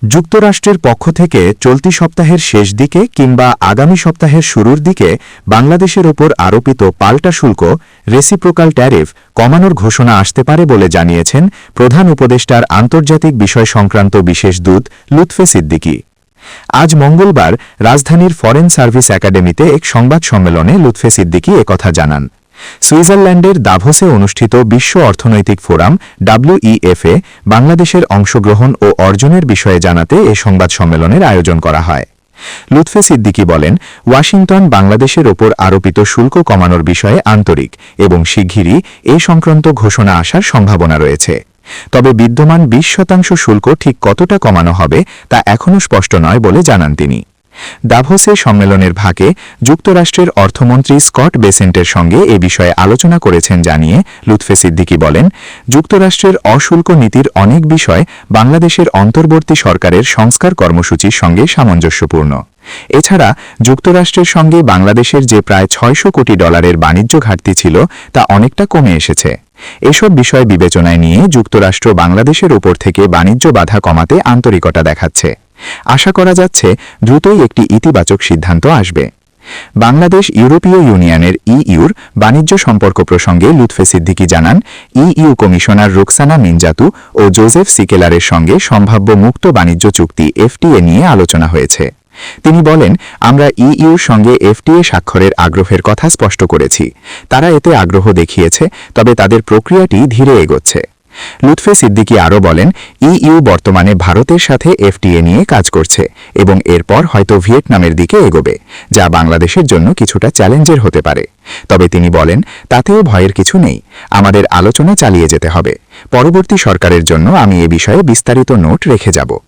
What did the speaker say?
যুক্তরাষ্ট্রের পক্ষ থেকে চলতি সপ্তাহের শেষ দিকে কিংবা আগামী সপ্তাহের শুরুর দিকে বাংলাদেশের ওপর আরোপিত পাল্টা শুল্ক রেসিপ্রোকাল ট্যারিফ কমানোর ঘোষণা আসতে পারে বলে জানিয়েছেন প্রধান উপদেষ্টার আন্তর্জাতিক বিষয় সংক্রান্ত বিশেষ দূত লুৎফে সিদ্দিকী। আজ মঙ্গলবার রাজধানীর ফরেন সার্ভিস একাডেমিতে এক সংবাদ সম্মেলনে লুৎফে সিদ্দিকী একথা জানান। সুইজারল্যান্ডের দাভোসে অনুষ্ঠিত বিশ্ব অর্থনৈতিক ফোরাম WEF-এ বাংলাদেশের অংশগ্রহণ ও অর্জনের বিষয়ে জানাতে এ সংবাদ সম্মেলনের আয়োজন করা হয়। লুৎফে সিদ্দিকী বলেন, ওয়াশিংটন বাংলাদেশের ওপর আরোপিত শুল্ক কমানোর বিষয়ে আন্তরিক এবং শিগগিরই এ সংক্রান্ত ঘোষণা আসার সম্ভাবনা রয়েছে। তবে বিদ্যমান 20% শুল্ক ঠিক কতটা কমানো হবে তা এখনও স্পষ্ট নয় বলে জানান তিনি। দাভোসে সম্মেলনের ফাঁকে যুক্তরাষ্ট্রের অর্থমন্ত্রী স্কট বেসেন্টের সঙ্গে এ বিষয়ে আলোচনা করেছেন জানিয়ে লুৎফে সিদ্দিকী বলেন, যুক্তরাষ্ট্রের অশুল্ক নীতির অনেক বিষয় বাংলাদেশের অন্তর্বর্তী সরকারের সংস্কার কর্মসূচির সঙ্গে সামঞ্জস্যপূর্ণ। এছাড়া যুক্তরাষ্ট্রের সঙ্গে বাংলাদেশের যে প্রায় $600 কোটি বাণিজ্য ঘাটতি ছিল তা অনেকটা কমে এসেছে। এসব বিষয় বিবেচনায় নিয়ে যুক্তরাষ্ট্র বাংলাদেশের ওপর থেকে বাণিজ্য বাধা কমাতে আন্তরিকতা দেখাচ্ছে। আশা করা যাচ্ছে দ্রুতই একটি ইতিবাচক সিদ্ধান্ত আসবে। বাংলাদেশ ইউরোপীয় ইউনিয়নের ইইউর বাণিজ্য সম্পর্ক প্রসঙ্গে লুৎফে সিদ্দিকী জানান, ইইউ কমিশনার রুকসানা মিনজাতু ও জোজেফ সিকেলারের সঙ্গে সম্ভাব্য মুক্ত বাণিজ্য চুক্তি FTA নিয়ে আলোচনা হয়েছে। তিনি বলেন, আমরা ইইউর সঙ্গে FTA স্বাক্ষরের আগ্রহের কথা স্পষ্ট করেছি। তারা এতে আগ্রহ দেখিয়েছে, তবে তাদের প্রক্রিয়াটি ধীরে এগোচ্ছে। লুৎফে সিদ্দিকী আরও বলেন, ইইউ বর্তমানে ভারতের সাথে FTA নিয়ে কাজ করছে এবং এরপর হয়তো ভিয়েতনামের দিকে এগোবে, যা বাংলাদেশের জন্য কিছুটা চ্যালেঞ্জের হতে পারে। তবে তিনি বলেন, তাতেও ভয়ের কিছু নেই, আমাদের আলোচনা চালিয়ে যেতে হবে। পরবর্তী সরকারের জন্য আমি এ বিষয়ে বিস্তারিত নোট রেখে যাব।